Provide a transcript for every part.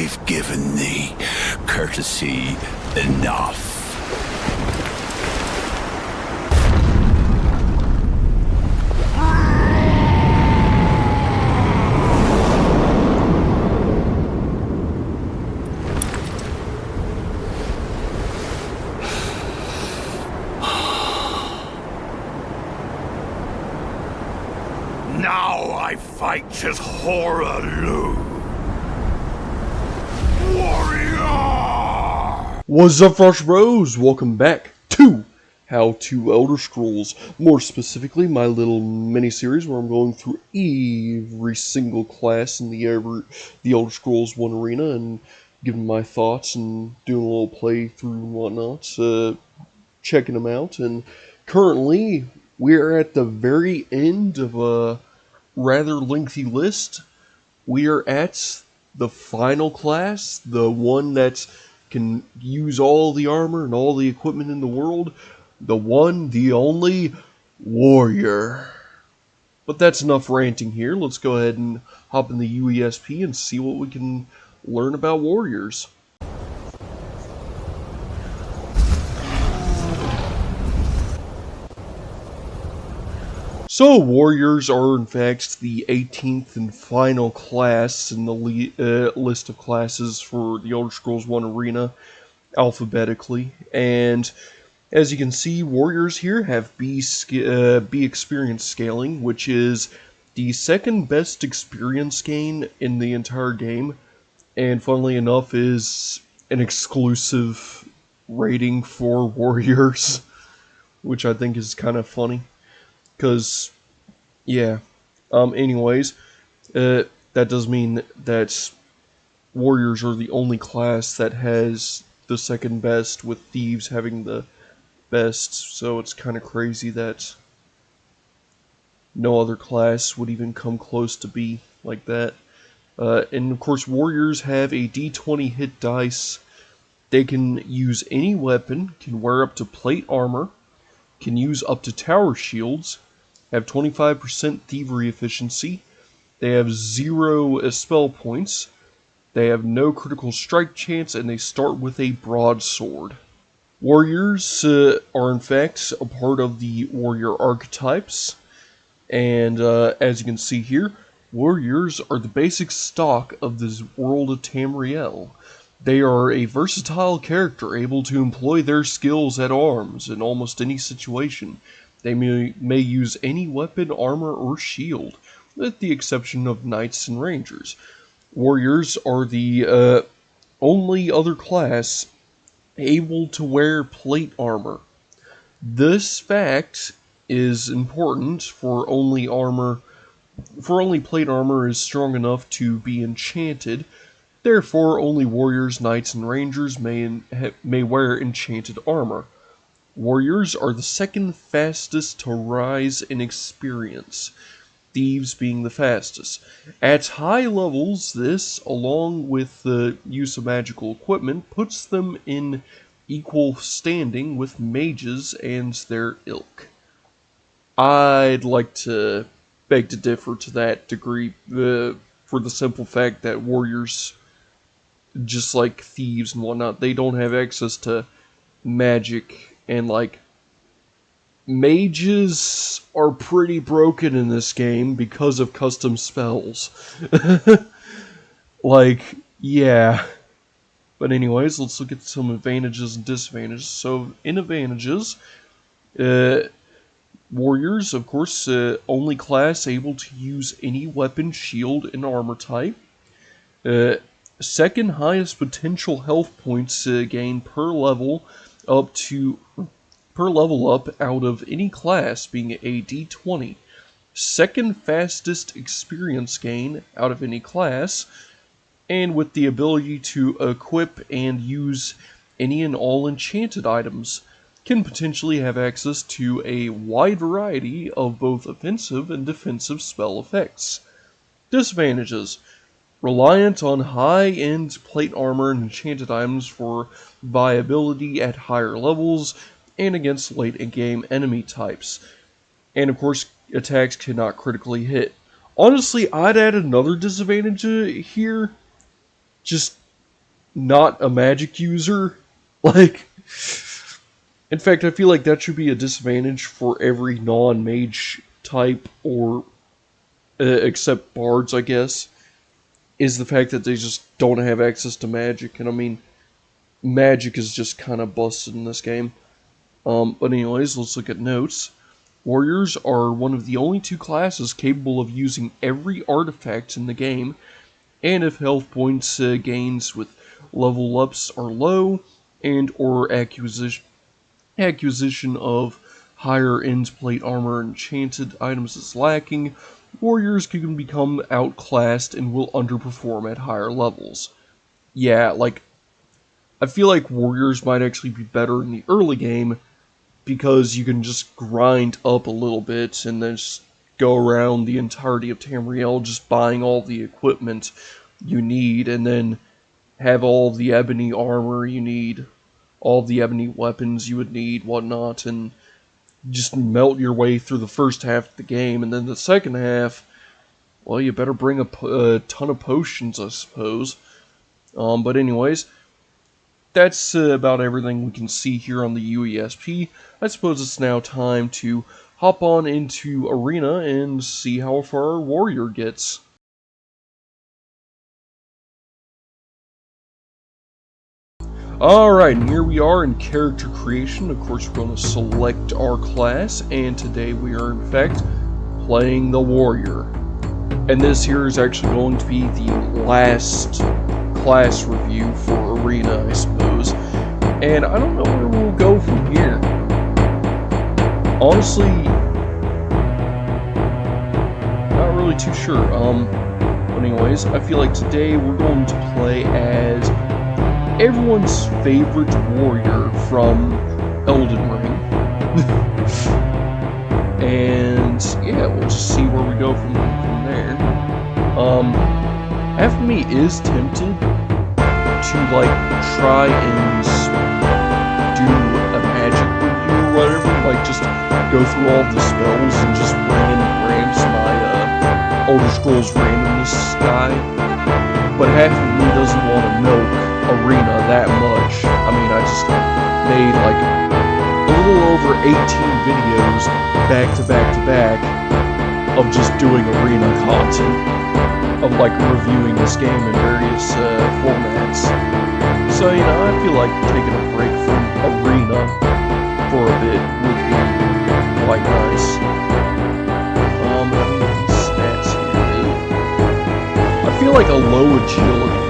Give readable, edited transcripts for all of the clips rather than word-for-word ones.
I've given thee courtesy enough. Now I fight as Hoarah Loux. Warrior! What's up, Frosh Bros? Welcome back to How to Elder Scrolls. More specifically, my little mini-series where I'm going through every single class in the Elder Scrolls 1 arena and giving my thoughts and doing a little playthrough and whatnot, checking them out. And currently, we're at the very end of a rather lengthy list. We are at the final class, the one that can use all the armor and all the equipment in the world, the one, the only, Warrior. But that's enough ranting here. Let's go ahead and hop in the UESP and see what we can learn about Warriors. So, Warriors are in fact the 18th and final class in the list of classes for the Elder Scrolls 1 Arena, alphabetically. And as you can see, Warriors here have B experience scaling, which is the second best experience gain in the entire game. And funnily enough, is an exclusive rating for Warriors, which I think is kind of funny. Because, yeah, anyways, that does mean that Warriors are the only class that has the second best, with Thieves having the best, so it's kind of crazy that no other class would even come close to be like that. And of course, Warriors have a D20 hit dice. They can use any weapon, can wear up to plate armor, can use up to tower shields, have 25% thievery efficiency, they have 0 spell points, they have no critical strike chance, and they start with a broadsword. Warriors are in fact a part of the warrior archetypes, and as you can see here, warriors are the basic stock of this world of Tamriel. They are a versatile character able to employ their skills at arms in almost any situation. They may use any weapon, armor, or shield, with the exception of knights and rangers. Warriors are the only other class able to wear plate armor. This fact is important for only plate armor is strong enough to be enchanted. Therefore, only warriors, knights, and rangers may wear enchanted armor. Warriors are the second fastest to rise in experience, Thieves being the fastest. At high levels, this, along with the use of magical equipment, puts them in equal standing with mages and their ilk. I'd like to beg to differ to that degree, for the simple fact that warriors, just like thieves and whatnot, they don't have access to magic, and like mages are pretty broken in this game because of custom spells. Like, yeah. But anyways, let's look at some advantages and disadvantages. So, in advantages, warriors, of course, only class able to use any weapon, shield, and armor type. Second highest potential health points gain per level up out of any class, being a D20. Second fastest experience gain out of any class, and with the ability to equip and use any and all enchanted items, can potentially have access to a wide variety of both offensive and defensive spell effects. Disadvantages: reliant on high-end plate armor and enchanted items for viability at higher levels and against late-in-game enemy types. And of course, attacks cannot critically hit. Honestly, I'd add another disadvantage here. Just not a magic user. Like, in fact, I feel like that should be a disadvantage for every non-mage type, or except bards, I guess, is the fact that they just don't have access to magic. And I mean, magic is just kind of busted in this game. But anyways, let's look at notes. Warriors are one of the only two classes capable of using every artifact in the game, and if health points gains with level ups are low, and or acquisition of higher end plate armor and enchanted items is lacking, warriors can become outclassed and will underperform at higher levels. Yeah, like, I feel like warriors might actually be better in the early game, because you can just grind up a little bit and then just go around the entirety of Tamriel just buying all the equipment you need, and then have all the ebony armor you need, all the ebony weapons you would need, whatnot, and just melt your way through the first half of the game. And then the second half, well, you better bring a ton of potions, I suppose. But anyways, that's about everything we can see here on the UESP. I suppose it's now time to hop on into Arena and see how far our warrior gets. Alright, and here we are in character creation. Of course, we're going to select our class, and today we are in fact playing the warrior. And this here is actually going to be the last class review for Arena, I suppose. And I don't know where we'll go from here. Honestly, not really too sure. But anyways, I feel like today we're going to play as everyone's favorite warrior from Elden Ring. And yeah, we'll just see where we go from there. Half of me is tempted to like try and do a magic review or whatever, like just go through all the spells and just ramps my Elder Scrolls randomness guy. But half of me doesn't want to milk Arena that much. I mean, I just made like a little over 18 videos back to back to back of just doing Arena content, of like reviewing this game in various formats. So, you know, I feel like taking a break from Arena for a bit would be quite nice. I mean, these stats here, I feel like a low agility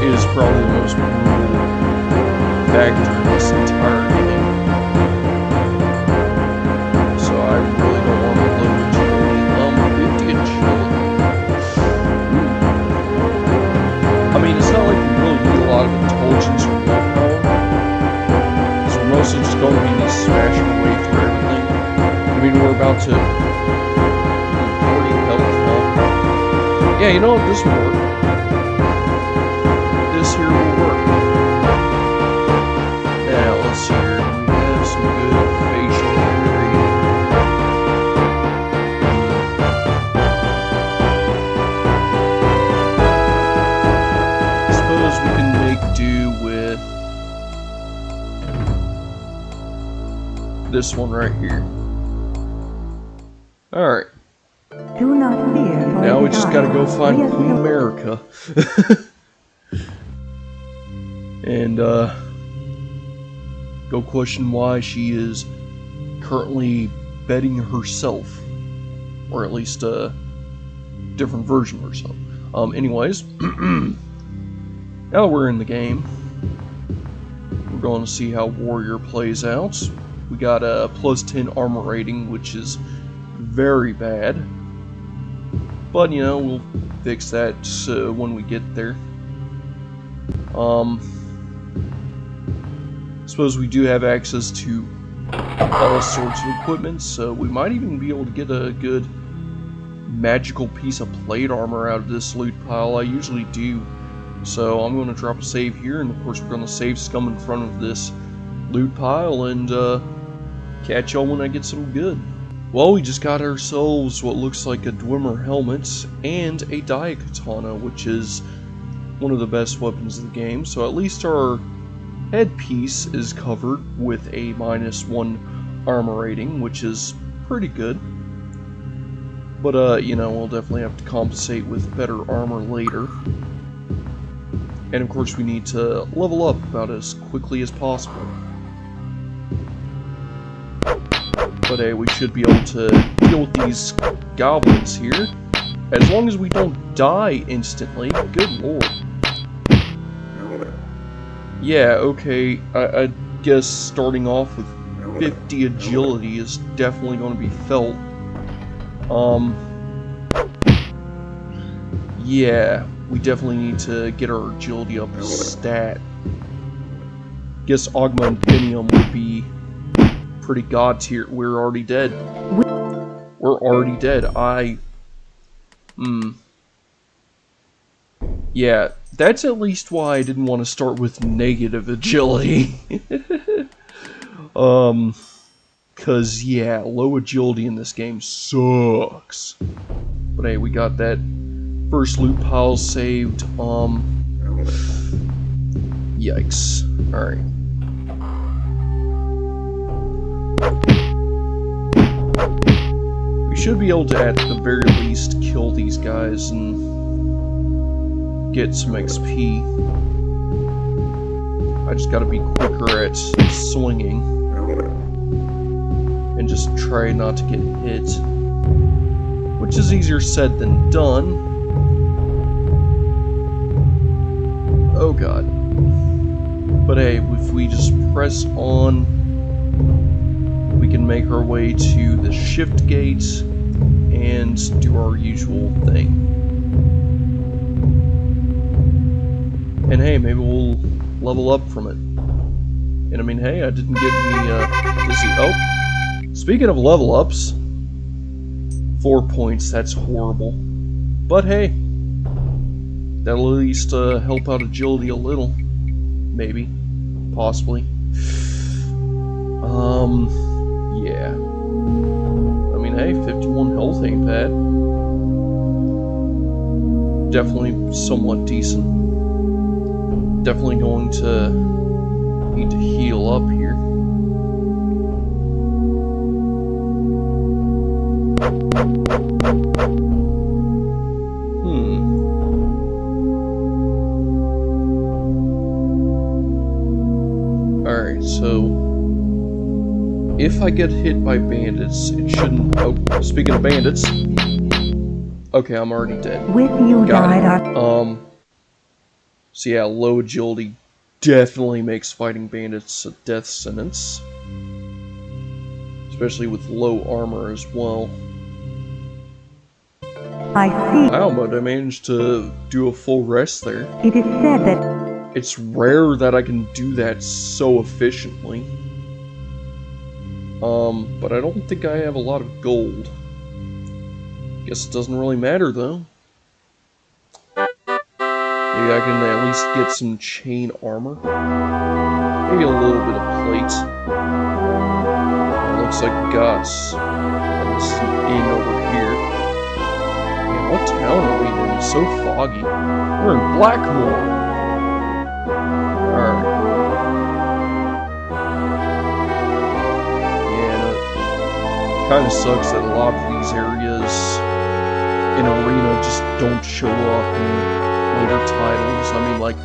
is probably the most brutal factor in this entire game. So I really don't want a low agility. 50 agility. I mean, it's not like we really need a lot of intelligence or willpower, because we're mostly just going to be smashing away through everything. I mean, we're about to 40 health. Yeah, you know what? This will work. This here will work. Now, let's see here. We have some good facial hair. I suppose we can make do with this one right here. Alright. Do not fear. Now we just gotta go find Queen America. And, go question why she is currently betting herself. Or at least a different version of herself. Anyways, now that we're in the game, we're going to see how Warrior plays out. We got a plus 10 armor rating, which is very bad. But, you know, we'll fix that when we get there. Suppose we do have access to all sorts of equipment, so we might even be able to get a good magical piece of plate armor out of this loot pile. I usually do. So I'm going to drop a save here, and of course we're going to save scum in front of this loot pile, and catch y'all when I get some good. Well, we just got ourselves what looks like a Dwemer helmet and a Daikatana, which is one of the best weapons of the game, so at least our headpiece is covered with a -1 armor rating, which is pretty good. But, you know, we'll definitely have to compensate with better armor later. And of course we need to level up about as quickly as possible. But hey, we should be able to deal with these goblins here. As long as we don't die instantly, good lord. Yeah, okay, I guess starting off with 50 agility is definitely going to be felt. Yeah, we definitely need to get our agility up a stat. Guess Ogma Infinium would be pretty god tier. We're already dead. We're already dead. Yeah, that's at least why I didn't want to start with negative agility. Cause yeah, low agility in this game sucks. But hey, we got that first loot pile saved. Yikes. Alright. We should be able to, at the very least, kill these guys and get some XP. I just gotta be quicker at swinging. And just try not to get hit. Which is easier said than done. Oh god. But hey, if we just press on, we can make our way to the shift gate and do our usual thing. And hey, maybe we'll level up from it. And I mean, hey, I didn't get any dizzy. Oh, speaking of level ups, 4 points, that's horrible. But hey, that'll at least help out agility a little. Maybe. Possibly. Yeah. I mean, hey, 51 health ain't bad. Definitely somewhat decent. Definitely going to need to heal up here. Alright, so if I get hit by bandits, it shouldn't... Oh, speaking of bandits... Okay, I'm already dead. With you died our... So yeah, low agility definitely makes fighting bandits a death sentence. Especially with low armor as well. I see. Wow, but I managed to do a full rest there. It is said that It's rare that I can do that so efficiently. But I don't think I have a lot of gold. Guess it doesn't really matter though. Maybe I can at least get some chain armor. Maybe a little bit of plate. Looks like we got this inn over here. Man, what town are we in? It's so foggy. We're in Blackmore. Alright. Yeah, it kinda sucks that a lot of these areas in Arena just don't show up in later titles. I mean, like,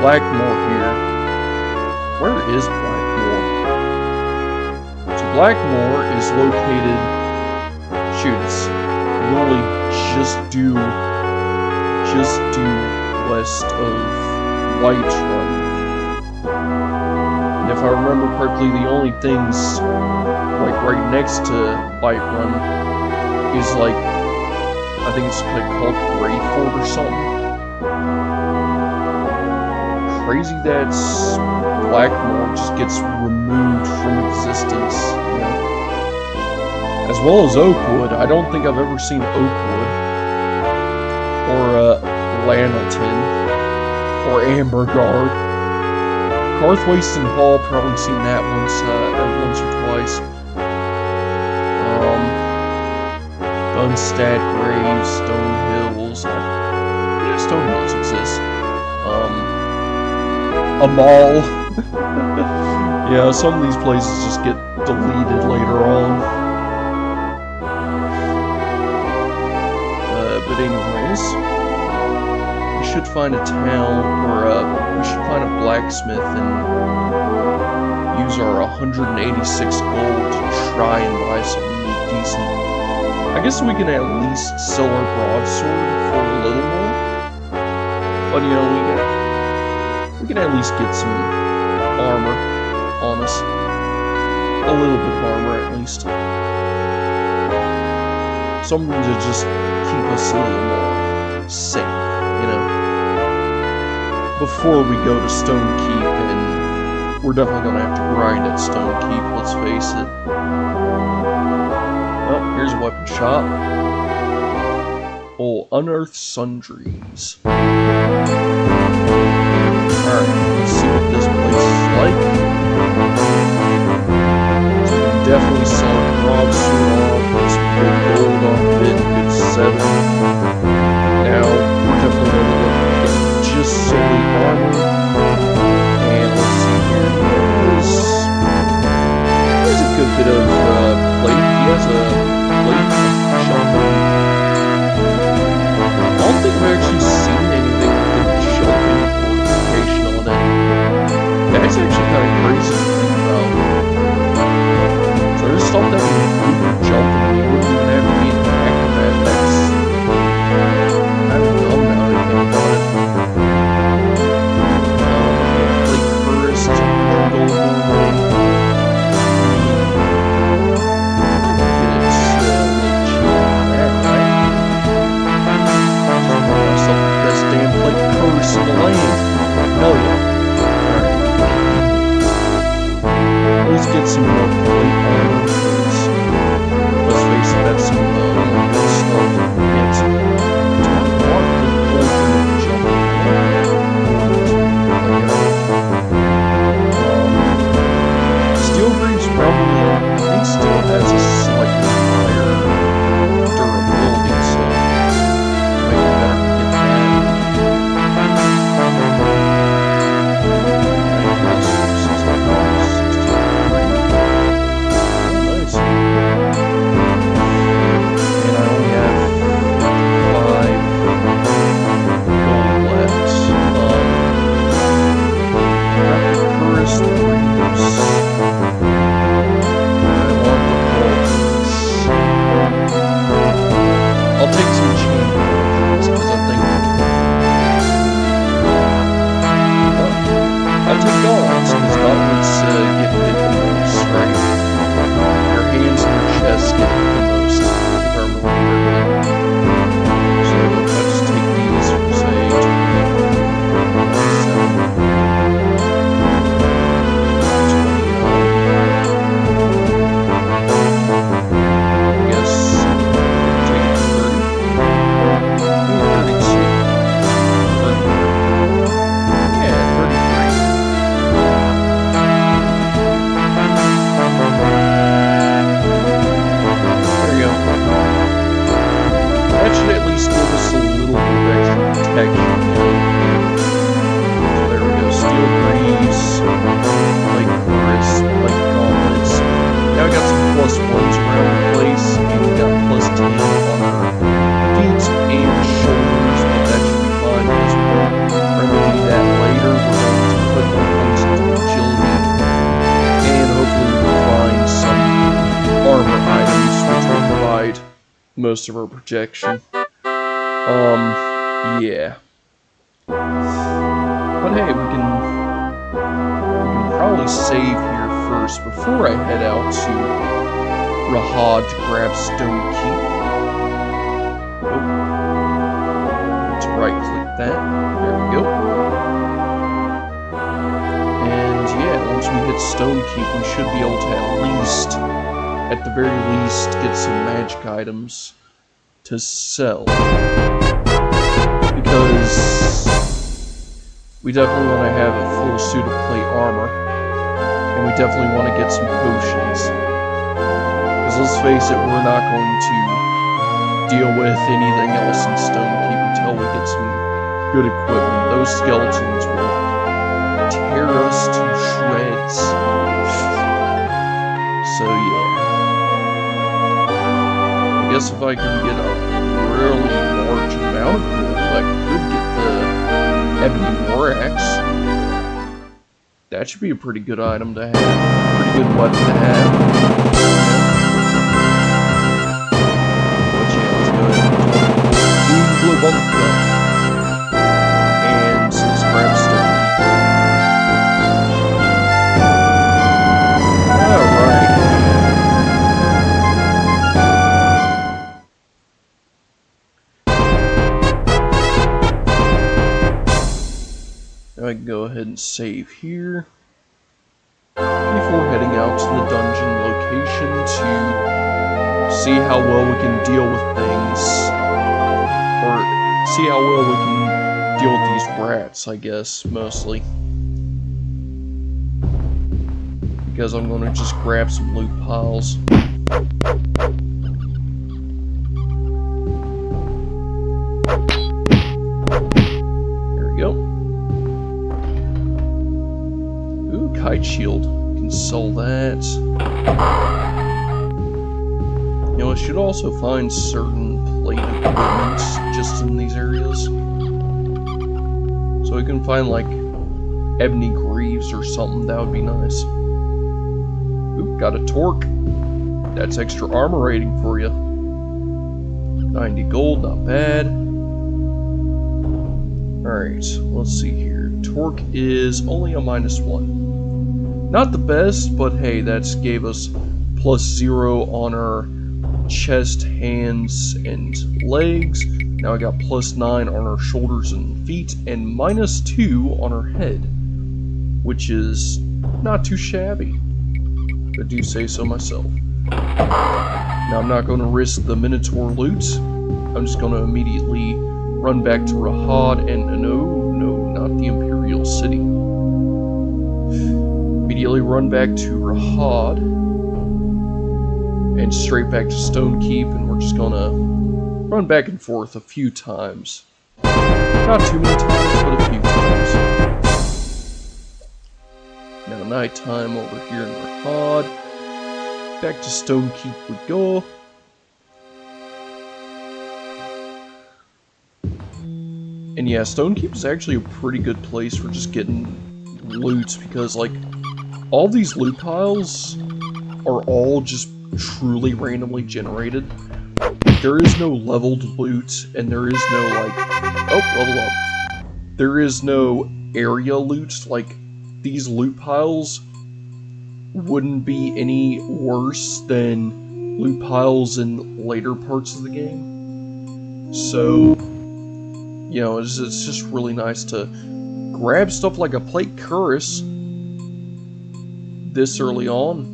Blackmore here. Where is Blackmore? So Blackmore is located... Shoot, it's literally just due west of Whiterun. And if I remember correctly, the only things, like, right next to Whiterun is, like, I think it's like called Greyford or something. Crazy that Blackmore just gets removed from existence, you know? As well as Oakwood. I don't think I've ever seen Oakwood. Or, Lanelton. Or Amberguard. Karthwasten Hall, probably seen that once or twice. Dunstad Graves, Stone Hills. Yeah, Stone Hills exists. a mall. Yeah, some of these places just get deleted later on. But anyways, we should find a town, or we should find a blacksmith and use our 186 gold to try and buy some decent. I guess we can at least sell our broadsword for a little more. But you know, we can at least get some armor on us. A little bit of armor at least. Something to just keep us a little more safe, you know. Before we go to Stone Keep, and we're definitely gonna have to grind at Stone Keep, let's face it. Oh, here's a weapon shop. Oh, unearthed sundries. Alright, let's see what this place is like. So we can definitely sell our broadsword off, get some good gold off of it, good 7. Now, we're definitely going to look at just solely armor. And let's see here, there's a good bit of plate. He has a plate jumping. I don't think I've actually seen anything with the jumping fortification on it. That's actually kind of crazy to think about. So there's stuff that can improve your jumping, and you wouldn't even have to be an acrobat. That's kind of dumb now that I think about it. Like Tourist, Gold Normally. Damn plate curse in the land. Hell yeah. Alright. Let's get some more plate armor, because let's face it, that's some good stuff. It's Steel Greaves probably, I think Steel has a slightly higher durability, so maybe better to get that. Nice. And I only have 5 gold left. Tourist Greaves. I want the bolts. I'll take some chain bolts because I think I'll take gauntlets because gauntlets get hit the most, right? Your hands and your chest get hit the most, if I remember correctly. So if I just take these for, say, 'em items, which will provide most of our protection. Yeah. But hey, we can probably save here first before I head out to Rahad to grab Stone Keep. Oh. Let's right-click that. There we go. And yeah, once we hit Stone Keep, we should be able to at the very least, get some magic items to sell. Because we definitely want to have a full suit of plate armor. And we definitely want to get some potions. Because let's face it, we're not going to deal with anything else in Stone Keep until we get some good equipment. Those skeletons will tear us to shreds. So yeah. I guess if I can get a really large amount of gold, I could get the Ebony War Axe. That should be a pretty good item to have. Pretty good weapon to have. But yeah, let's go ahead and blue bubble gun. And let's grab stone. Alright. Now I can go ahead and save here before heading out to the dungeon location to see how well we can deal with things, or see how well we can deal with these rats, I guess, mostly. Because I'm gonna just grab some loot piles. There we go. Ooh, kite shield. Can sell that. You know, I should also find certain plate equipment just in these areas. So we can find like ebony greaves or something, that would be nice. Oop, got a torque. That's extra armor rating for you. 90 gold, not bad. Alright, let's see here. Torque is only a -1. Not the best, but hey, that's gave us +0 on our chest, hands, and legs. Now I got +9 on our shoulders and feet, and -2 on our head, which is not too shabby. I do say so myself. Now I'm not going to risk the Minotaur loot. I'm just going to immediately run back to Rahad, and no, not the Imperial City. Immediately run back to Rahad and straight back to Stonekeep, and we're just gonna run back and forth a few times. Not too many times, but a few times. Now nighttime over here in Rahad. Back to Stonekeep we go. And yeah, Stonekeep is actually a pretty good place for just getting loot, because like all these loot piles are all just truly randomly generated. There is no leveled loot, and there is no like, oh, level up. There is no area loot. Like, these loot piles wouldn't be any worse than loot piles in later parts of the game. So, you know, it's just really nice to grab stuff like a plate cuirass this early on.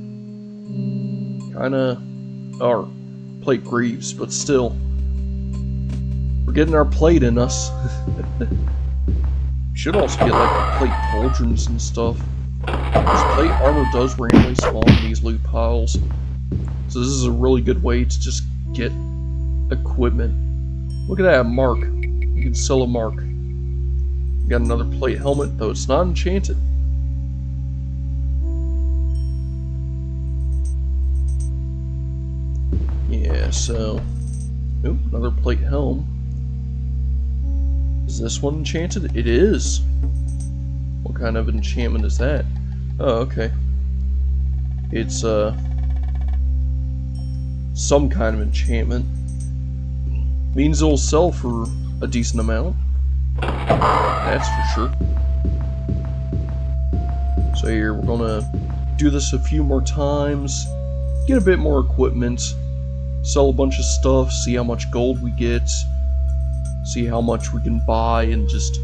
Kinda, or plate greaves, but still, we're getting our plate in us. Should also get like plate pauldrons and stuff. This plate armor does randomly spawn in these loot piles, so this is a really good way to just get equipment. Look at that mark. You can sell a mark. Got another plate helmet, though it's not enchanted. Yeah, so... Oop, another plate helm. Is this one enchanted? It is! What kind of enchantment is that? Oh, okay. It's, some kind of enchantment. Means it'll sell for a decent amount. That's for sure. So here, we're gonna do this a few more times, get a bit more equipment, sell a bunch of stuff, see how much gold we get, see how much we can buy, and just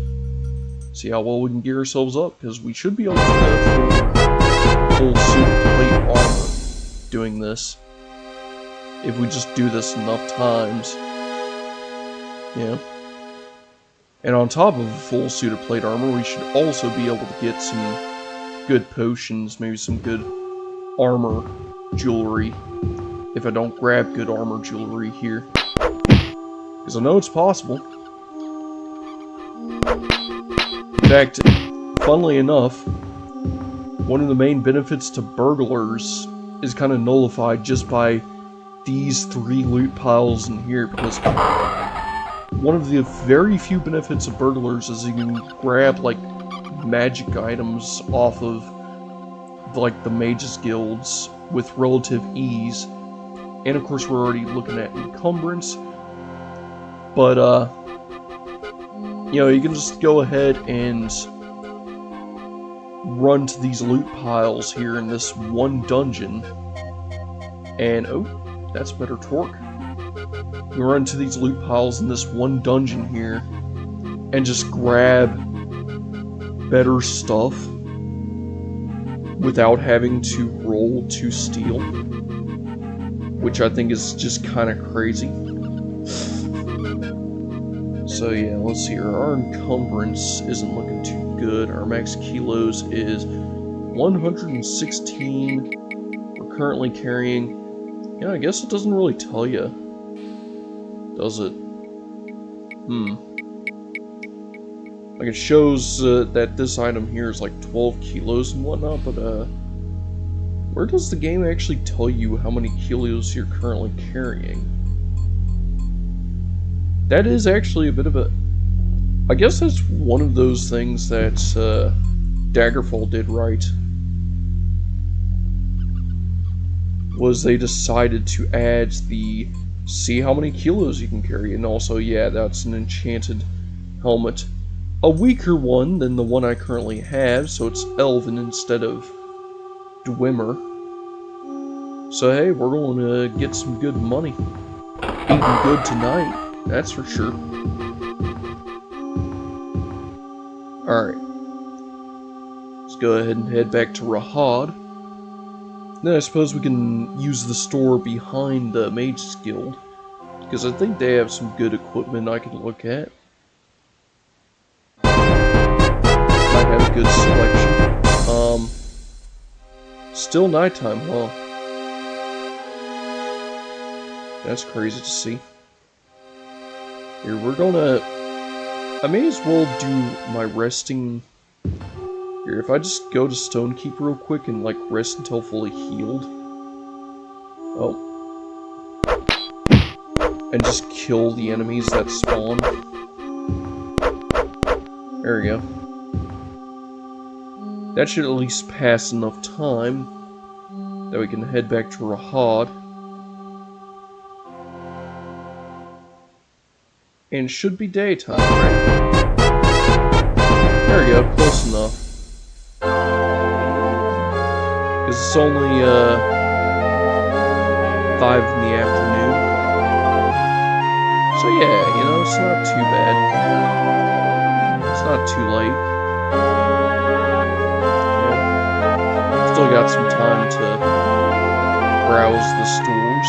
see how well we can gear ourselves up, because we should be able to get a full suit of plate armor doing this, if we just do this enough times. Yeah. And on top of a full suit of plate armor, we should also be able to get some good potions, maybe some good armor jewelry, if I don't grab good armor jewelry here. Because I know it's possible. fact, funnily enough, one of the main benefits to burglars is kind of nullified just by these 3 loot piles in here, because one of the very few benefits of burglars is you can grab, like, magic items off of, like, the mages guilds with relative ease. And of course we're already looking at encumbrance. But, you know, you can just go ahead and run to these loot piles here in this one dungeon. And, oh, that's better torque. You run to these loot piles in this one dungeon here and just grab better stuff without having to roll to steal, which I think is just kind of crazy. So yeah, let's see here. Our encumbrance isn't looking too good. Our max kilos is 116. We're currently carrying... Yeah, I guess it doesn't really tell you, does it? Like, it shows that this item here is like 12 kilos and whatnot, but where does the game actually tell you how many kilos you're currently carrying? That is actually a bit of a... I guess that's one of those things that Daggerfall did right. Was they decided to add the see how many kilos you can carry, and also, yeah, that's an enchanted helmet. A weaker one than the one I currently have, so it's Elven instead of Dwemer. So hey, we're going to get some good money. Eating good tonight, that's for sure. Alright. Let's go ahead and head back to Rahad. Then I suppose we can use the store behind the Mage's Guild, because I think they have some good equipment I can look at. Might have a good selection. Still nighttime, huh? That's crazy to see. Here, we're gonna... I may as well do my resting... Here, if I just go to Stonekeep real quick and, like, rest until fully healed. Oh. And just kill the enemies that spawn. There we go. That should at least pass enough time that we can head back to Rahad. And should be daytime, right? There we go, close enough. Because it's only 5 in the afternoon. So yeah, you know, it's not too bad. It's not too late. Yeah. Still got some time to browse the stores.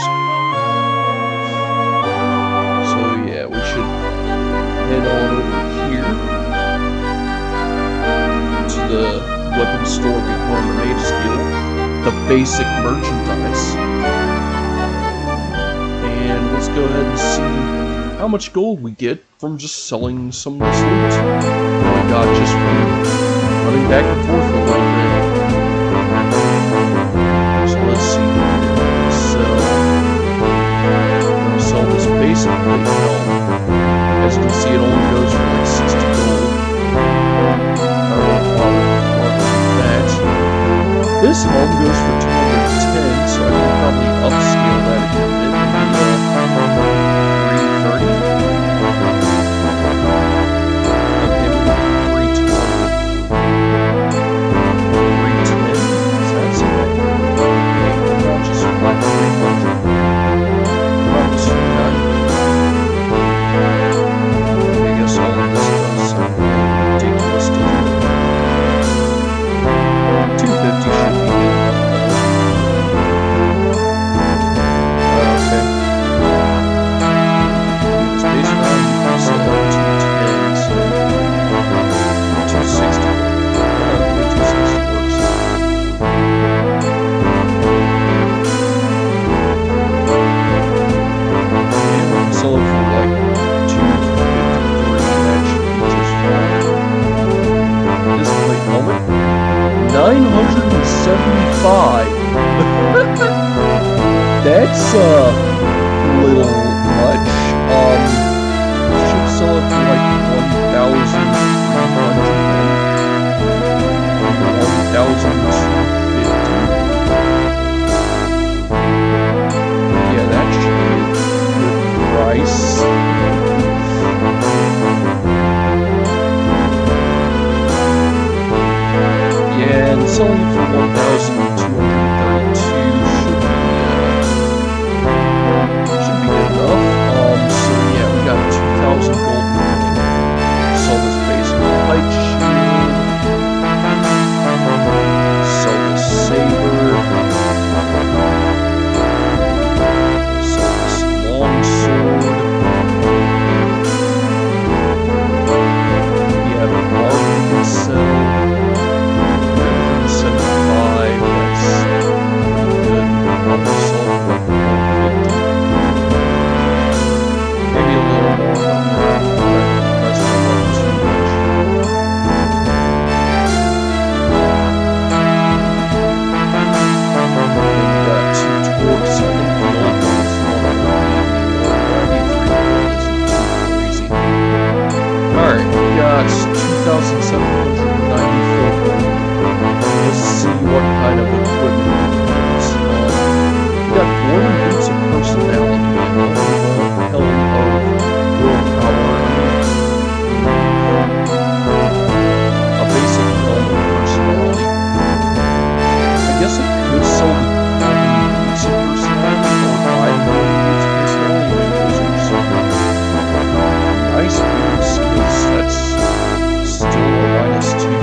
So yeah, we should head on over here to the weapon store behind the Mage's Guild. The basic merchandise. And let's go ahead and see how much gold we get from just selling some of this loot. Oh god, just running back and forth a little bit. So let's see. Sell this basic plate helm. As you can see, it only goes for like 60 gold. This helm goes for 210, so I can probably upscale that a bit, maybe 330. Okay, maybe 320. 310, is that something? Not just flat 300. About 290. I guess all of this does sound ridiculous to me. 250 should be good enough. That's a little much. Should sell it for like 1,300 then. 1,250. Yeah, that should be a good price. Yeah, and selling it for 1,232 should be good enough. So yeah, we got 2,000 gold remaining. Sell this basic light shield. Sell this saber. Sell this long sword. We have a barb we can sell. 375, that's pretty good. Probably sell it for like 450. Maybe a little more, but that's not like too much. Then we got 2 torques. I think the old one's not really anymore. 93 isn't too crazy. Alright, we got 2,794 gold. Let's see what kind of equipment we get. We got Dwarven Boots of Personality, Helm of Willpower, a basic Helm of Personality. I guess I could sell the Dwarven Boots of Personality or buy the Dwarven Boots of Personality. Maybe those are some nice boots, because that's still a -2.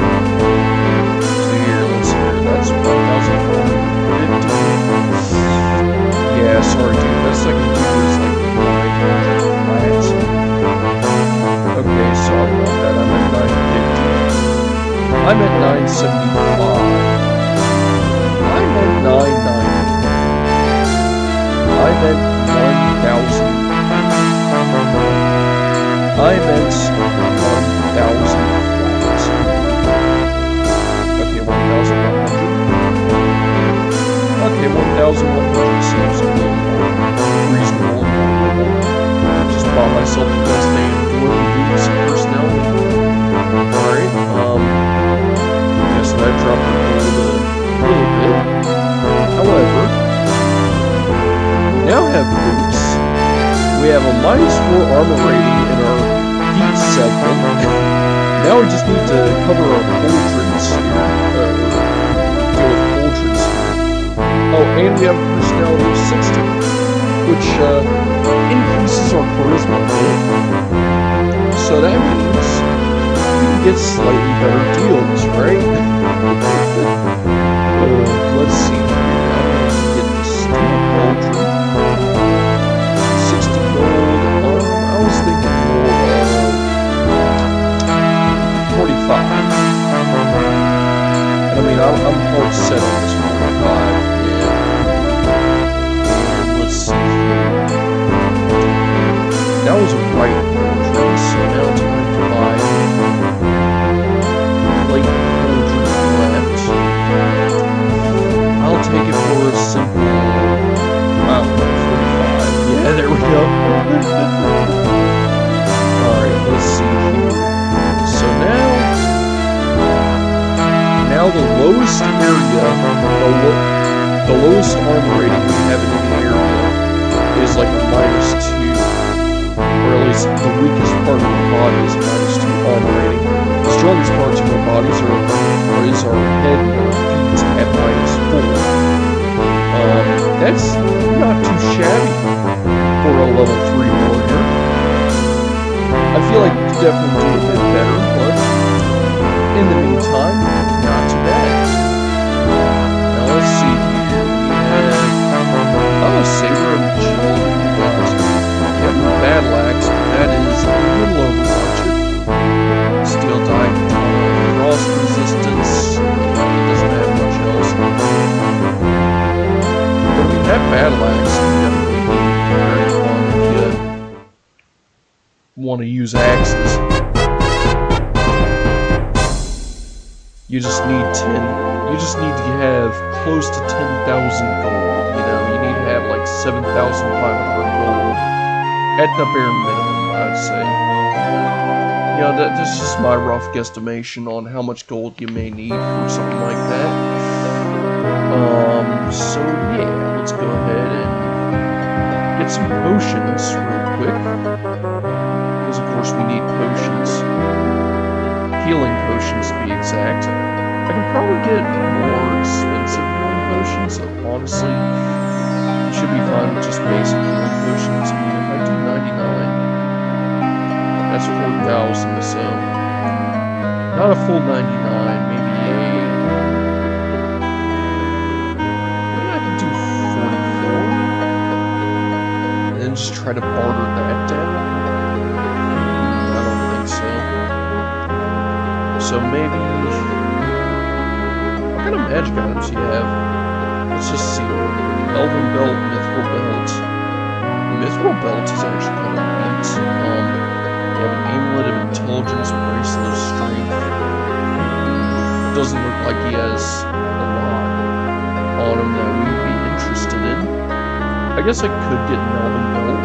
That's 1,450. Yeah, sorry dude, best I can do is like 900 flat. Okay, sorry about that, I'm at 950. I'm at 975. I'm at 990. I'm at 1,000. I'm at 1,000 flat. Okay, 1,100. Okay, 1,100 seems a little more reasonable and normal. Just bought myself the best day in Dwarven Boots of Personality. Alright, yeah, so that dropped the gold a little bit. However, we now have boots. We have a -4 armor rating in our feet segment. Now we just need to cover our cauldrons here, deal with cauldrons here. Oh, and we have a personality of 60, which increases our charisma a bit. So that means we can get slightly better deals, right? Let's see here. I'm going to get the steel cauldron. 60 gold. I was thinking more of 45. And I mean, I'm hard set on this 45. Let's see here. That was a right cauldron, so now time to buy late cauldron left. I'll take it for a simple, 45. Yeah, there we go. Alright, let's see here. So now the lowest area, the lowest armor rating we have in any area is like a -2, or at least the weakest part of our body is -2 armor rating. The strongest parts of our bodies is our head and our feet at -4. That's not too shabby for a level 3 warrior. I feel like we could definitely do a bit better, but in the meantime, not too bad. Now let's see here. We have Saber of Agility. We have the Battle Axe, but that is a little overwatched. Steel Die, Frost Resistance. It doesn't have much else. But I mean, that Battle Axe can definitely be very fun if you want to use axes. You just need 10. You You just need to have close to 10,000 gold. You know, you need to have like 7,500 gold at the bare minimum, I'd say. You know, that's just my rough guesstimation on how much gold you may need for something like that. So yeah, let's go ahead and get some potions real quick. Because of course we need potions. Healing potions to be exact. I can probably get more expensive healing potions, so honestly, it should be fine with just basic healing potions. I mean, if I do 99, that's 4,000, so not a full 99, maybe I can do 44, and then just try to barter that down. I don't think so. So maybe, what kind of magic items do you have? Let's just see. Elven Belt, Mithril Belt. Mithril Belt is actually kind of neat. You have an Amulet of Intelligence, Bracelet of Strength. Doesn't look like he has a lot on him that we would be interested in. I guess I could get an Elven Belt.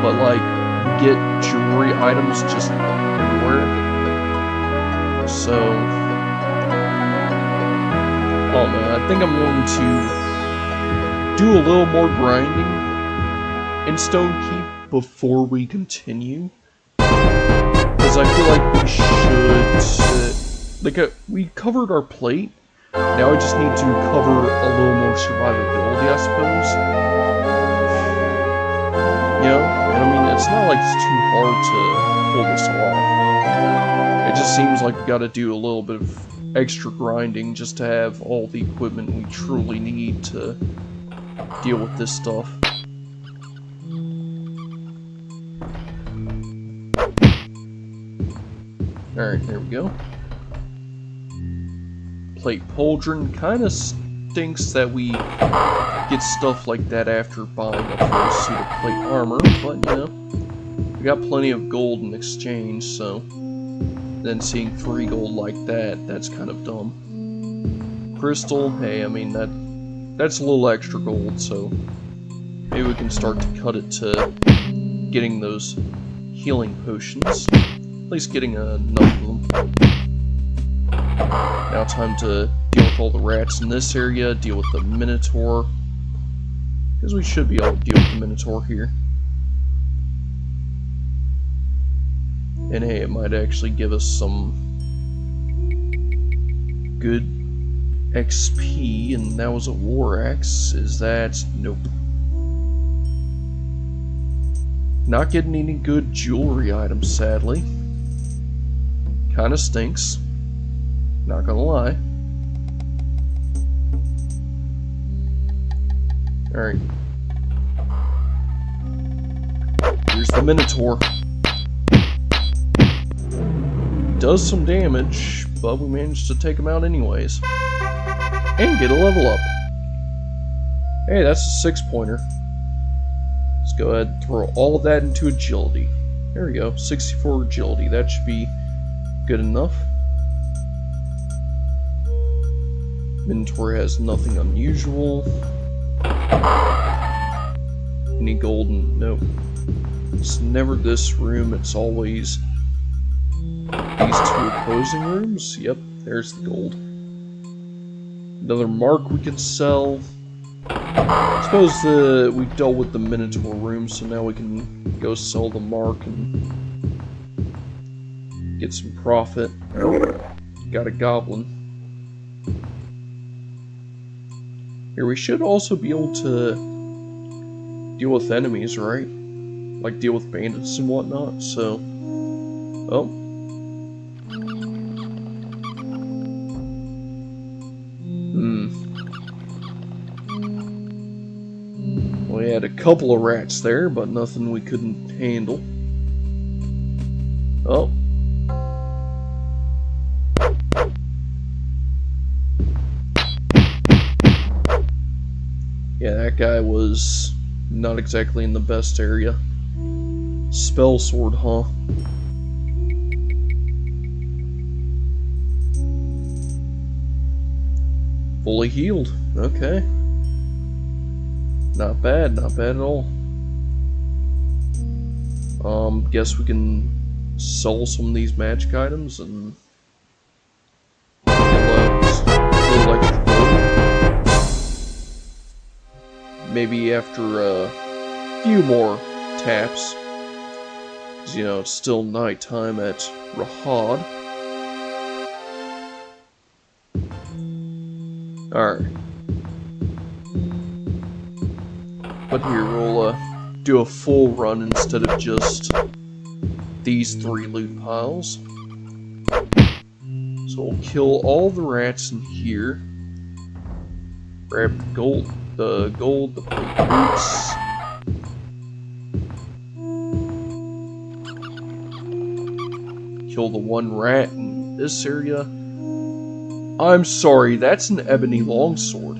But like, get jewelry items just everywhere. So, I don't know, I think I'm going to do a little more grinding in Stone Keep before we continue. Because I feel like we should, we covered our plate, now I just need to cover a little more survivability, I suppose. You know, and I mean, it's not like it's too hard to pull this off. It just seems like we gotta do a little bit of extra grinding just to have all the equipment we truly need to deal with this stuff. Alright, there we go. Plate Pauldron. Kinda stinks that we get stuff like that after buying a full suit of plate armor, but you know, we got plenty of gold in exchange, so then seeing 3 gold like that, that's kind of dumb. Crystal, hey, I mean, that's a little extra gold, so maybe we can start to cut it to getting those healing potions. At least getting enough of them. Now time to deal with all the rats in this area, deal with the Minotaur. Because we should be able to deal with the Minotaur here. And hey, it might actually give us some good XP, and that was a war axe. Is that? Nope. Not getting any good jewelry items, sadly. Kinda stinks. Not gonna lie. Alright. Here's the Minotaur. Does some damage, but we managed to take him out anyways. And get a level up. Hey, that's a 6-pointer. Let's go ahead and throw all of that into agility. There we go, 64 agility. That should be good enough. Minotaur has nothing unusual. Any golden? Nope. It's never this room, it's always these 2 opposing rooms. Yep, there's the gold. Another mark we can sell. I suppose we dealt with the Minotaur room, so now we can go sell the mark and get some profit. Got a goblin. Here, we should also be able to deal with enemies, right? Like, deal with bandits and whatnot, so... Oh. We had a couple of rats there, but nothing we couldn't handle. Oh. Yeah, that guy was not exactly in the best area. Spell sword, huh? Fully healed. Okay. Not bad at all. Guess we can sell some of these magic items and get a little extra gold. Maybe after a few more taps. 'Cause, you know, it's still nighttime at Rahad. Alright. But here, we'll do a full run instead of just these 3 loot piles. So we'll kill all the rats in here. Grab the gold, the plate boots. Kill the 1 rat in this area. I'm sorry, that's an ebony longsword.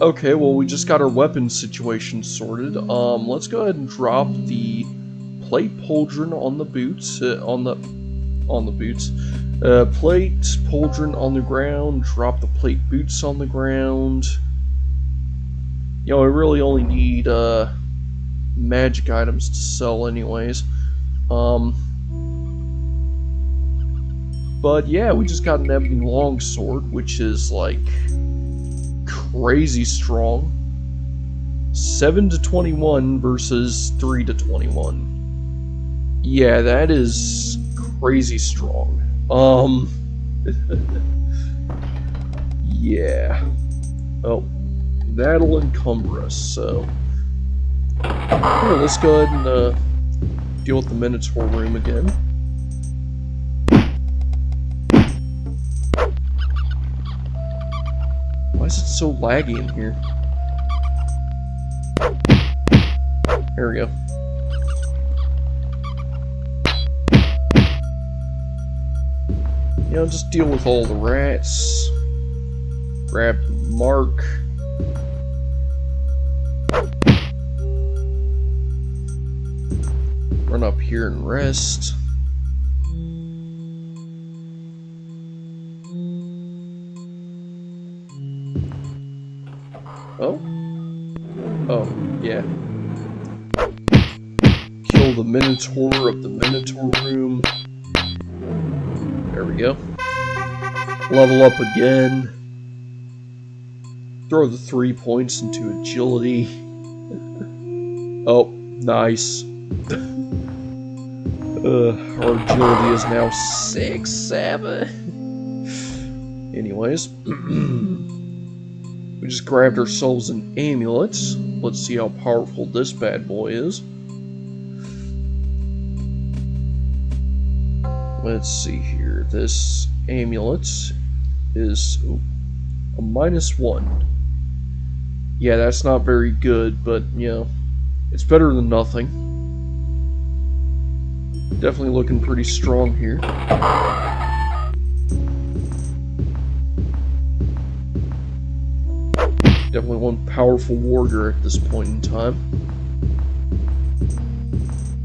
Okay, well we just got our weapon situation sorted. Let's go ahead and drop the plate pauldron on the boots, on the boots. Plate pauldron on the ground, drop the plate boots on the ground. You know, I really only need magic items to sell anyways. But yeah, we just got an ebony longsword, which is like crazy strong. 7 to 21 versus 3 to 21. Yeah, that is crazy strong. Yeah. Oh, that'll encumber us, so. Here, let's go ahead and deal with the Minotaur room again. Why is it so laggy in here? There we go. You know, just deal with all the rats. Grab the mark. Run up here and rest. Oh? Oh, yeah. Kill the Minotaur of the Minotaur room. There we go. Level up again. Throw the 3 points into agility. Oh, nice. Our agility is now 6, 7. Anyways. We just grabbed ourselves an amulet. Let's see how powerful this bad boy is. Let's see here. This amulet is a -1. Yeah, that's not very good, but, you know, it's better than nothing. Definitely looking pretty strong here. Definitely one powerful warrior at this point in time.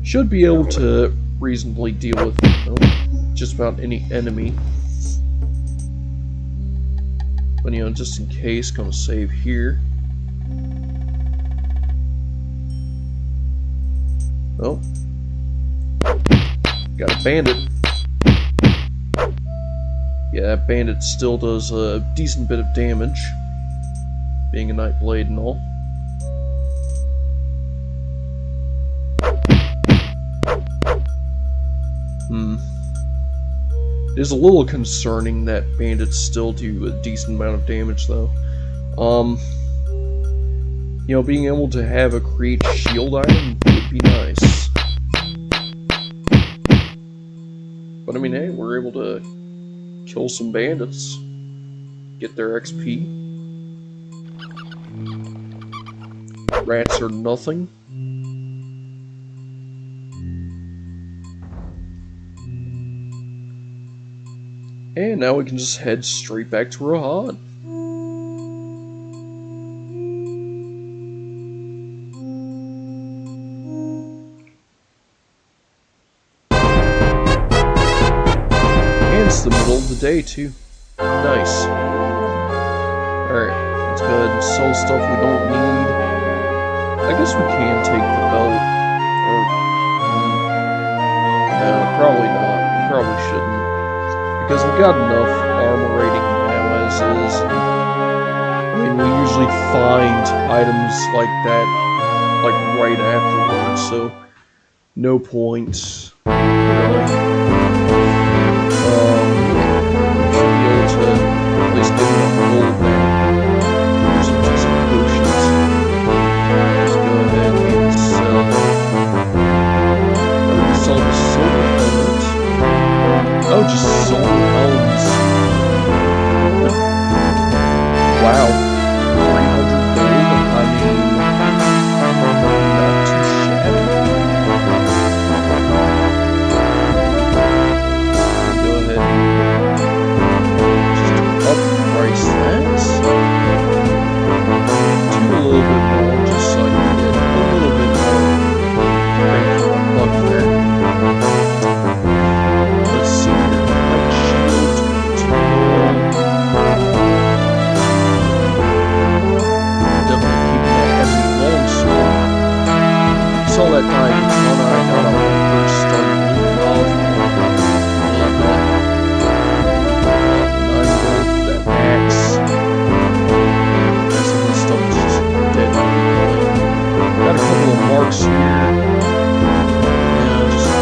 Should be able to reasonably deal with just about any enemy. But, you know, just in case, gonna save here. Oh. Got a bandit. Yeah, that bandit still does a decent bit of damage. Being a Nightblade and all. It is a little concerning that bandits still do a decent amount of damage, though. You know, being able to have a create shield item would be nice. But I mean, hey, we're able to kill some bandits, get their XP. Rats are nothing. And now we can just head straight back to Rahad. And it's the middle of the day, too. Nice. sell stuff we don't need. I guess we can take the belt. Or, no, probably not. We probably shouldn't. Because we've got enough armor rating now as is. I mean, we usually find items like that, like, right afterwards, so no point, really. We should be able to at least get enough gold now. Some potions. Let's go ahead and sell. We can sell the silver helmet. Oh, just silver helmets. Wow. 300 gold? I mean, not too shabby. Go ahead and just up-price that to a little bit more, just so I can get a little bit more bang for my buck there. Let's see here. Light shield, 22 gold. Definitely keeping that heavy longsword. Saw that guy in front I got on my first starting loot off. A little bit. 9 gold for that axe. Yeah, some of this stuff is just dead. Got a couple of marks here. Yeah, just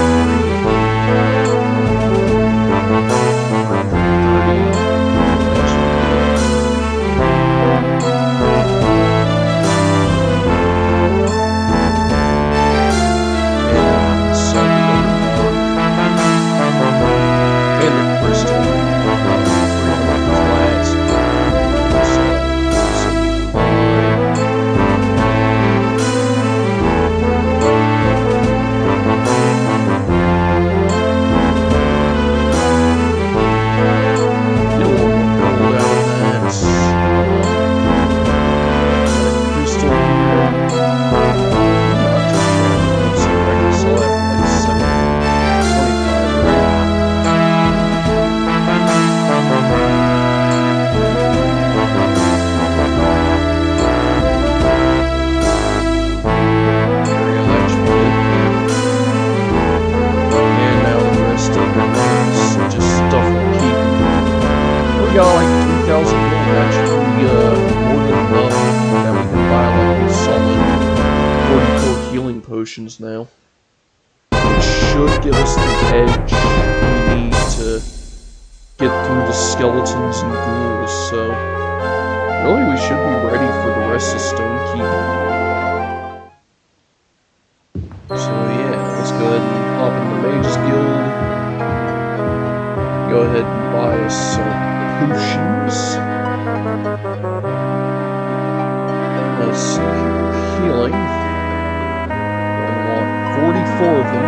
2,000 gold actually more than enough that we can buy like a solid 44 healing potions now. Which should give us the edge we need to get through the skeletons and ghouls, so really we should be ready for the rest of Stonekeep. So yeah, let's go ahead and hop in the Mages Guild. Go ahead and buy us some potions. Let's see here. Healing. I want 44 of them.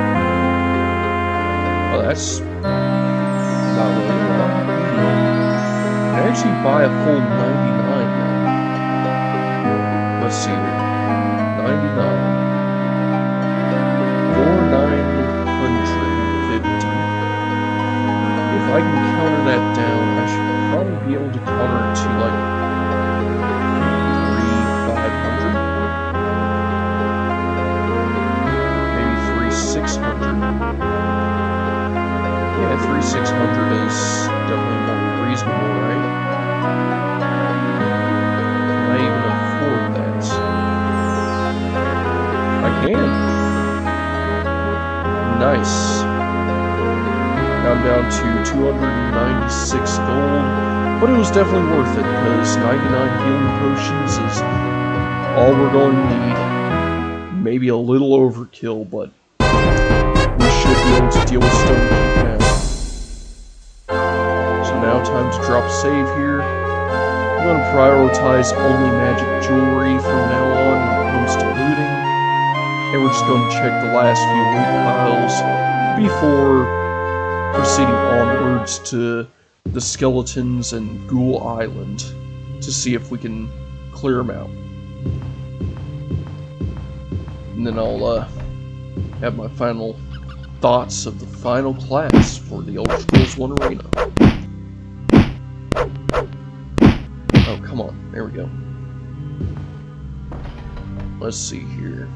Oh, that's not really a lot. I actually buy a full 99 now. Let's see here. 99. 4,950. If I can counter that down, I should probably be able to counter it to like 3,500. Maybe 3,600. Yeah, 3,600 is definitely more reasonable, right? Can I even afford that? I can. Nice. Now I'm down to 296 gold, but it was definitely worth it, because 99 healing potions is all we're going to need. Maybe a little overkill, but we should be able to deal with Stonekeep now. So now time to drop save here. I'm going to prioritize only magic jewelry from now on when it comes to looting. And we're just going to check the last few loot piles before proceeding onwards to the skeletons and Ghoul Island to see if we can clear them out. And then I'll have my final thoughts of the final class for the Elder Scrolls 1 Arena. Oh, come on. There we go. Let's see here.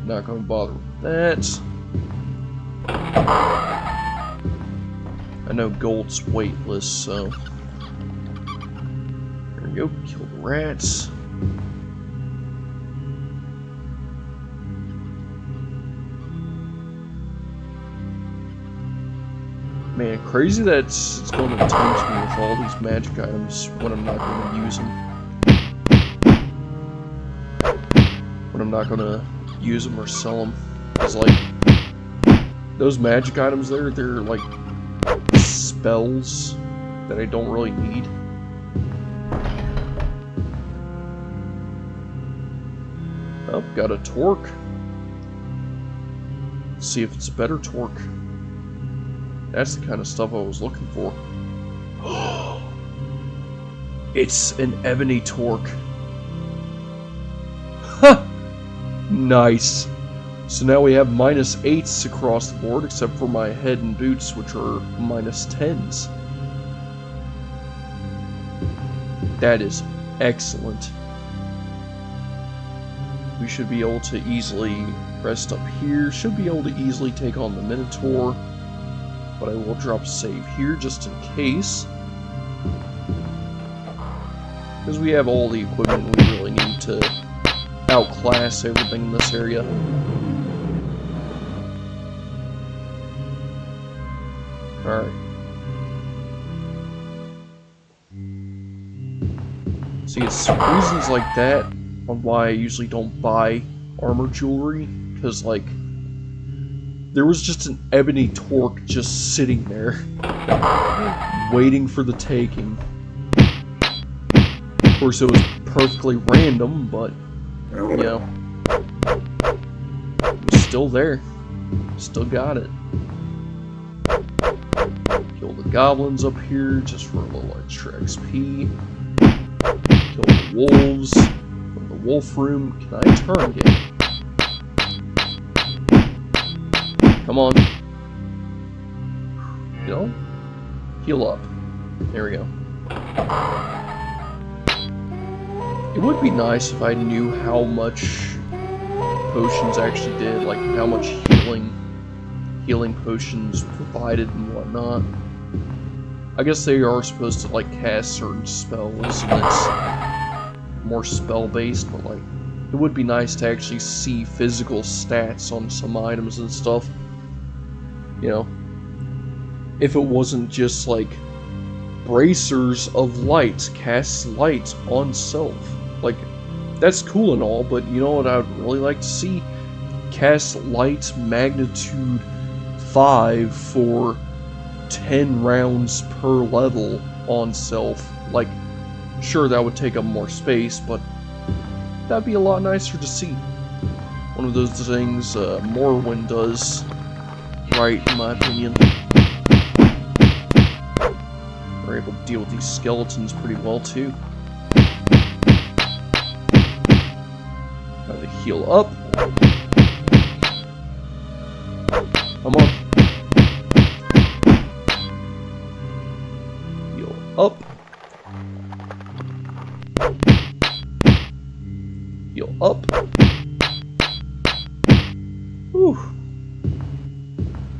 Not gonna bother with that. I know gold's weightless, so there we go. Kill the rats. Man, crazy that it's going to tempt me with all these magic items when I'm not going to use them. When I'm not going to use them or sell them. It's like, those magic items there, they're like spells that I don't really need. Oh, got a torque. Let's see if it's a better torque. That's the kind of stuff I was looking for. It's an ebony torque. Ha! Nice. So now we have -8s across the board, except for my head and boots, which are -10s. That is excellent. We should be able to easily rest up here. Should be able to easily take on the Minotaur. But I will drop save here just in case. Because we have all the equipment we really need to outclass everything in this area. Alright. See, it's reasons like that on why I usually don't buy armor jewelry. Because, like, there was just an ebony torque just sitting there, waiting for the taking. Of course, it was perfectly random, but, you know, it was still there. Still got it. Kill the goblins up here, just for a little extra XP. Kill the wolves from the wolf room. Can I turn game? Come on. You know? Heal up. There we go. It would be nice if I knew how much potions actually did, like how much healing potions provided and whatnot. I guess they are supposed to like cast certain spells and it's more spell based, but like it would be nice to actually see physical stats on some items and stuff. You know, if it wasn't just like bracers of light, casts light on self. Like, that's cool and all, but you know what I would really like to see? Cast light magnitude 5 for 10 rounds per level on self. Like, sure, that would take up more space, but that'd be a lot nicer to see. One of those things Morrowind does right, in my opinion. We're able to deal with these skeletons pretty well, too. Gotta heal up. Come on. Heal up. Heal up. Whew.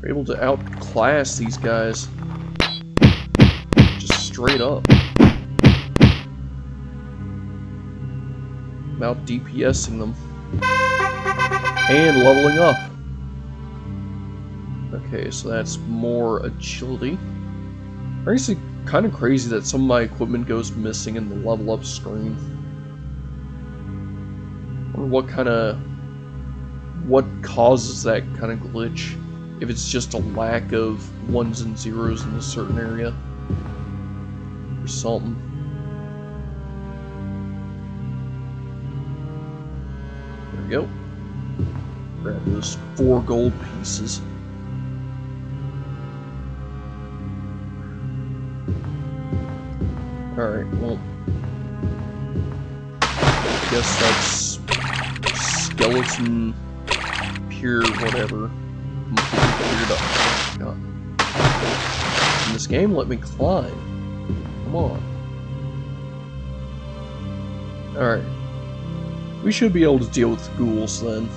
We're able to outclass these guys. Just straight up. I'm out DPSing them. And leveling up. Okay, so that's more agility. Actually, kind of crazy that some of my equipment goes missing in the level up screen. I wonder what causes that kind of glitch. If it's just a lack of 1s and 0s in a certain area. Or something. There we go. Grab those 4 gold pieces. Alright, well, I guess that's skeleton pure whatever. Completely up. God. In this game, let me climb. Come on. Alright. We should be able to deal with ghouls then.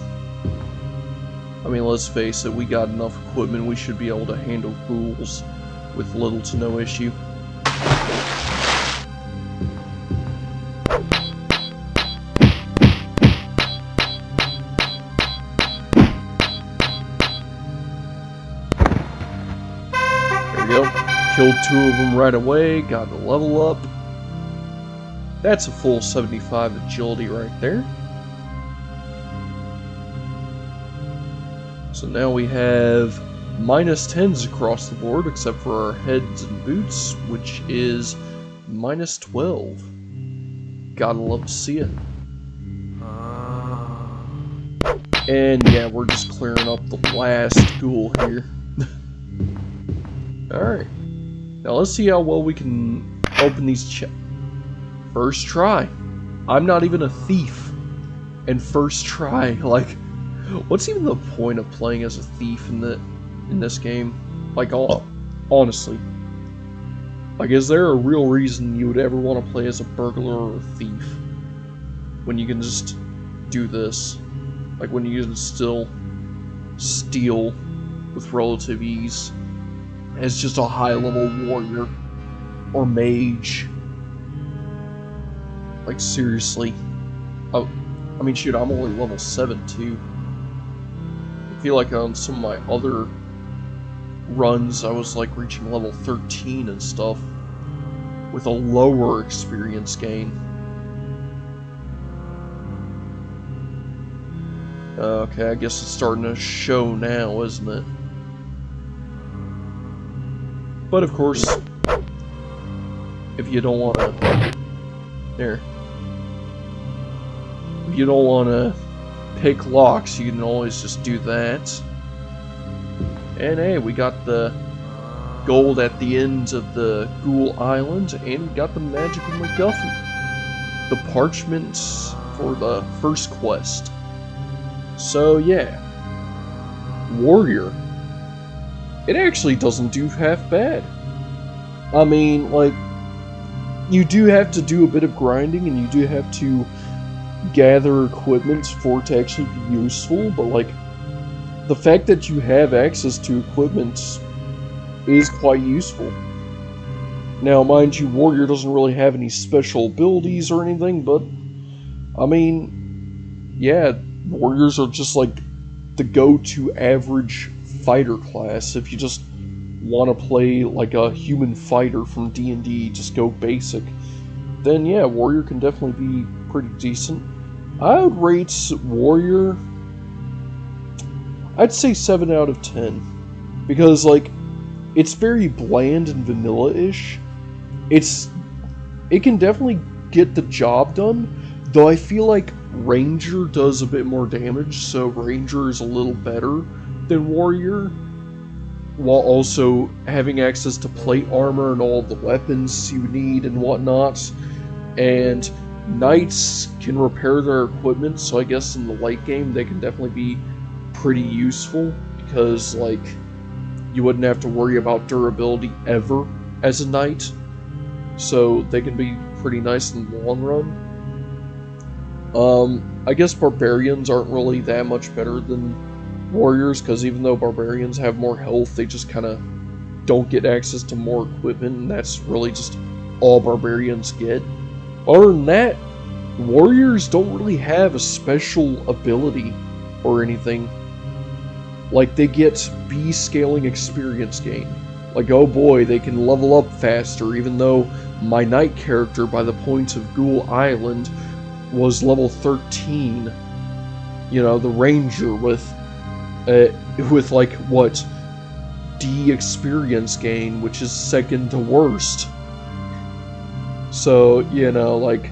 I mean, let's face it, we got enough equipment, we should be able to handle ghouls with little to no issue. There we go. Killed 2 of them right away, got a level up. That's a full 75 agility right there. So now we have -10s across the board, except for our heads and boots, which is -12. Gotta love to see it. And yeah, we're just clearing up the last ghoul here. Alright. Now let's see how well we can open these chests. First try. I'm not even a thief. And first try, like, what's even the point of playing as a thief in this game? Like, honestly. Like, is there a real reason you would ever want to play as a burglar or a thief? When you can just do this. Like, when you can still steal with relative ease. As just a high-level warrior. Or mage. Like, seriously. Oh, I mean, shoot, I'm only level 7, too. I feel like on some of my other runs, I was, like, reaching level 13 and stuff. With a lower experience gain. Okay, I guess it's starting to show now, isn't it? But, of course, if you don't want to... There. If you don't want to pick locks, you can always just do that. And hey, we got the gold at the end of the Ghoul Island, and we got the magical MacGuffin. The parchments for the first quest. So yeah. Warrior. It actually doesn't do half bad. I mean, like, you do have to do a bit of grinding, and you do have to gather equipment for it to actually be useful, but like, the fact that you have access to equipment is quite useful. Now, mind you, Warrior doesn't really have any special abilities or anything, but, I mean, yeah, Warriors are just like the go-to average fighter class. If you just want to play like a human fighter from D&D, just go basic, then yeah, Warrior can definitely be pretty decent. I would rate Warrior, I'd say 7 out of 10. Because, like, it's very bland and vanilla-ish. It can definitely get the job done, though I feel like Ranger does a bit more damage, so Ranger is a little better than Warrior, while also having access to plate armor and all the weapons you need and whatnot. And Knights can repair their equipment, so I guess in the late game they can definitely be pretty useful, because, like, you wouldn't have to worry about durability ever as a Knight, so they can be pretty nice in the long run. I guess Barbarians aren't really that much better than Warriors, because even though Barbarians have more health, they just kind of don't get access to more equipment, and that's really just all Barbarians get. Other than that, Warriors don't really have a special ability or anything. Like, they get B-scaling experience gain. Like, oh boy, they can level up faster, even though my Knight character, by the point of Ghoul Island, was level 13. You know, the Ranger with like, what, D experience gain, which is second to worst. So, you know, like,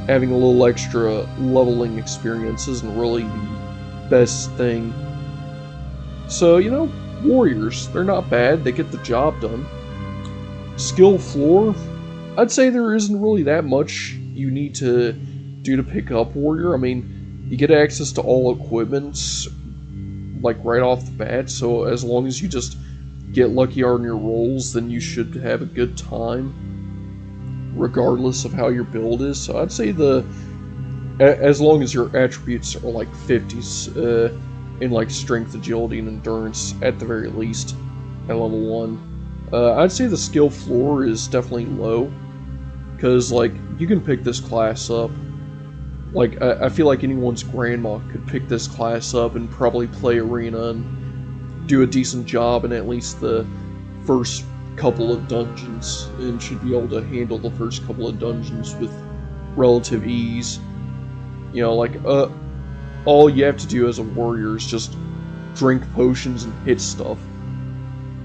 having a little extra leveling experience isn't really the best thing. So, you know, Warriors, they're not bad, they get the job done. Skill floor, I'd say there isn't really that much you need to do to pick up Warrior. I mean, you get access to all equipment, like, right off the bat, so as long as you just get lucky on your rolls, then you should have a good time, regardless of how your build is. So I'd say as long as your attributes are like 50s in like strength, agility, and endurance at the very least at level 1. I'd say the skill floor is definitely low, because like you can pick this class up. Like I feel like anyone's grandma could pick this class up and probably play arena and do a decent job in at least the first couple of dungeons, and should be able to handle the first couple of dungeons with relative ease. You know, like all you have to do as a warrior is just drink potions and hit stuff.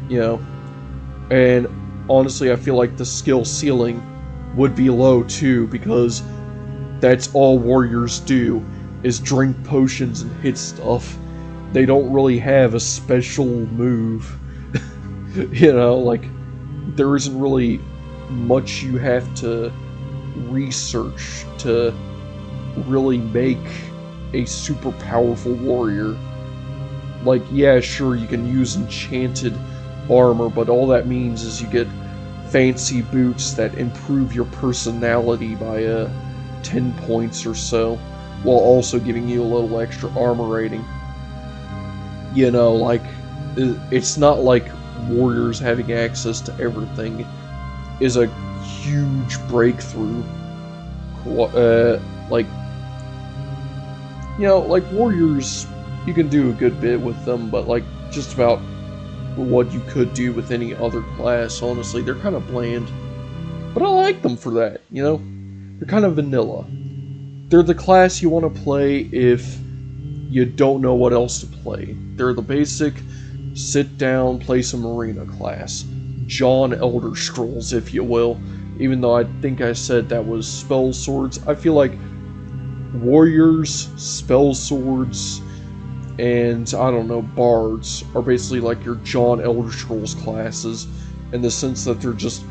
You know, and honestly, I feel like the skill ceiling would be low too, because that's all warriors do, is drink potions and hit stuff. They don't really have a special move. You know, like, there isn't really much you have to research to really make a super powerful warrior. Like, yeah, sure, you can use enchanted armor, but all that means is you get fancy boots that improve your personality by 10 points or so, while also giving you a little extra armor rating. You know, like, it's not like warriors having access to everything is a huge breakthrough. Like, you know, like, warriors, you can do a good bit with them, but like, just about what you could do with any other class, honestly. They're kind of bland. But I like them for that, you know? They're kind of vanilla. They're the class you want to play if you don't know what else to play. They're the basic, sit down, play some arena class. John Elder Scrolls, if you will. Even though I think I said that was spell swords. I feel like warriors, spell swords, and, I don't know, bards are basically like your John Elder Scrolls classes, in the sense that they're just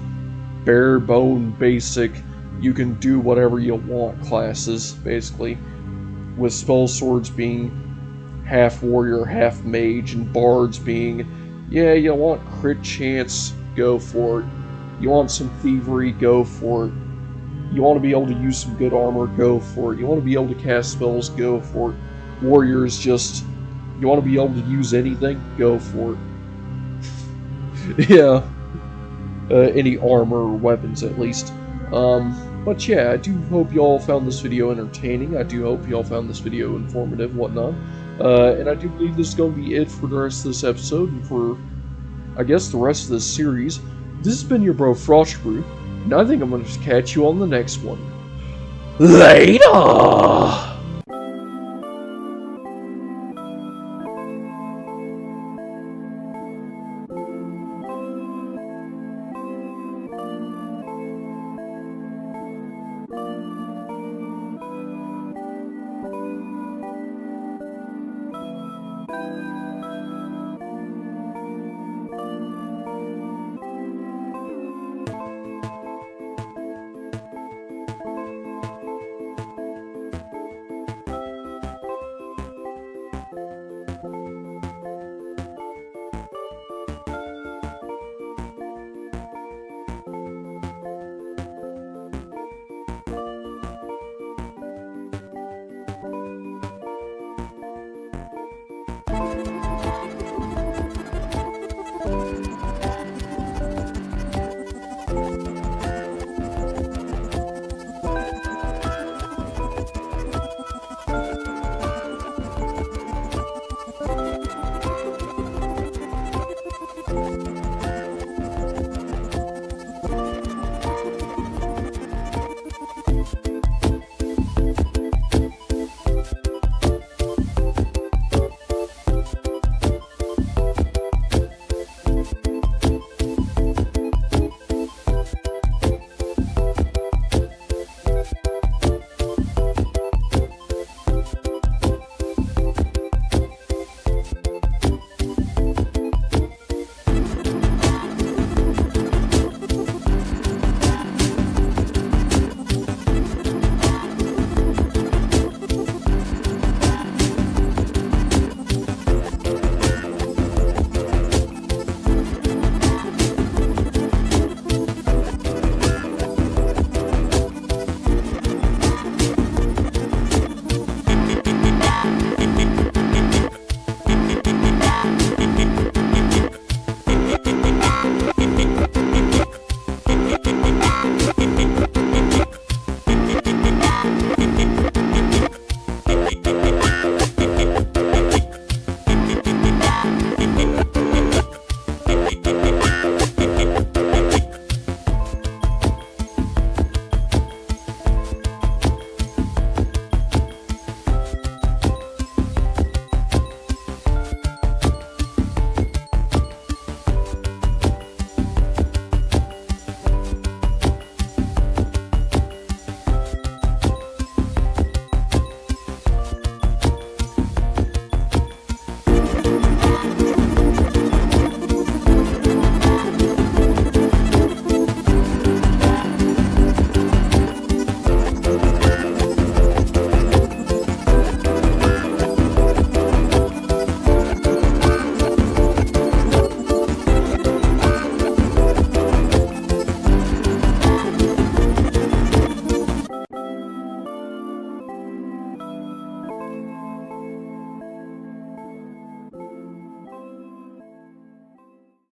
bare bone basic, you can do whatever you want classes, basically. With spell swords being half warrior, half mage, and bards being, yeah, you want crit chance, go for it. You want some thievery, go for it. You want to be able to use some good armor, go for it. You want to be able to cast spells, go for it. Warriors just, you want to be able to use anything, go for it. Yeah. Any armor or weapons, at least. But yeah, I do hope y'all found this video entertaining. I do hope y'all found this video informative, whatnot. And I do believe this is going to be it for the rest of this episode, and for, I guess, the rest of this series. This has been your bro Frostbrew, and I think I'm going to catch you on the next one. Later!